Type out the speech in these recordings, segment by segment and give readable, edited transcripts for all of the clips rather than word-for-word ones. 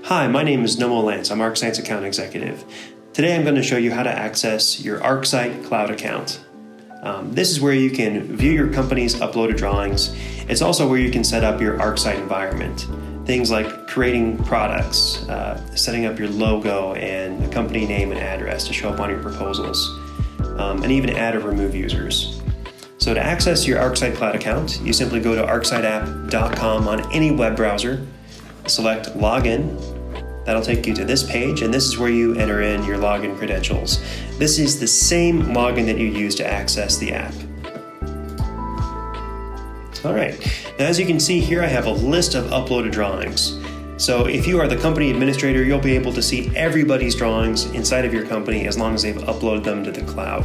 Hi, my name is Nomo Lance. I'm ArcSites Account Executive. Today I'm going to show you how to access your ArcSite cloud account. This is where you can view your company's uploaded drawings. It's also where you can set up your ArcSite environment. Things like creating products, setting up your logo and a company name and address to show up on your proposals, and even add or remove users. So to access your ArcSite cloud account, you simply go to arcsiteapp.com on any web browser, select Login. That'll take you to this page, and this is where you enter in your login credentials. This is the same login that you use to access the app. All right, now as you can see here, I have a list of uploaded drawings. So if you are the company administrator, you'll be able to see everybody's drawings inside of your company as long as they've uploaded them to the cloud.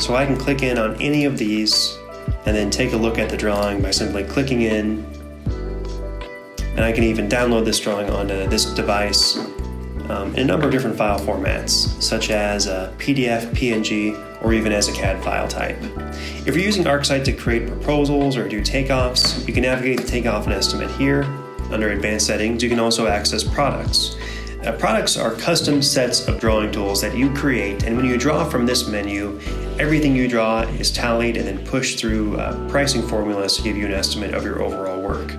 So I can click in on any of these and then take a look at the drawing by simply clicking in. And I can even download this drawing onto this device in a number of different file formats, such as PDF, PNG, or even as a CAD file type. If you're using ArcSite to create proposals or do takeoffs, you can navigate the takeoff and estimate here. Under Advanced Settings, you can also access products. Products are custom sets of drawing tools that you create, and when you draw from this menu, everything you draw is tallied and then pushed through pricing formulas to give you an estimate of your overall work.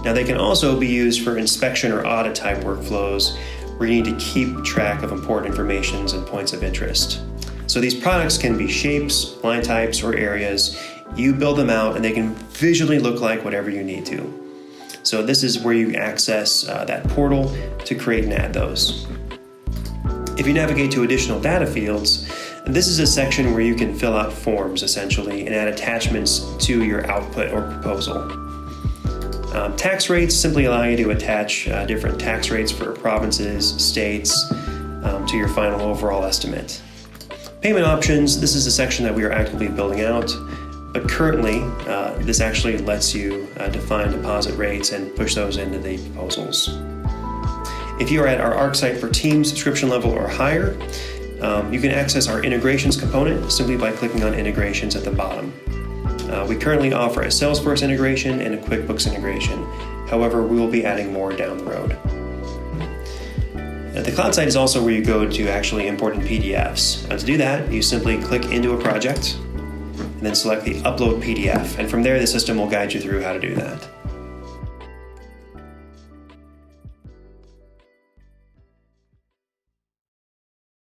Now they can also be used for inspection or audit type workflows where you need to keep track of important information and points of interest. So these products can be shapes, line types, or areas. You build them out and they can visually look like whatever you need to. So this is where you access that portal to create and add those. If you navigate to additional data fields, this is a section where you can fill out forms essentially and add attachments to your output or proposal. Tax rates simply allow you to attach different tax rates for provinces, states, to your final overall estimate. Payment options, this is a section that we are actively building out, but currently this actually lets you define deposit rates and push those into the proposals. If you are at our ArcSite for Teams subscription level or higher, you can access our integrations component simply by clicking on integrations at the bottom. We currently offer a Salesforce integration and a QuickBooks integration. However, we will be adding more down the road. The cloud site is also where you go to actually import in PDFs. To do that, you simply click into a project and then select the Upload PDF. And from there, the system will guide you through how to do that.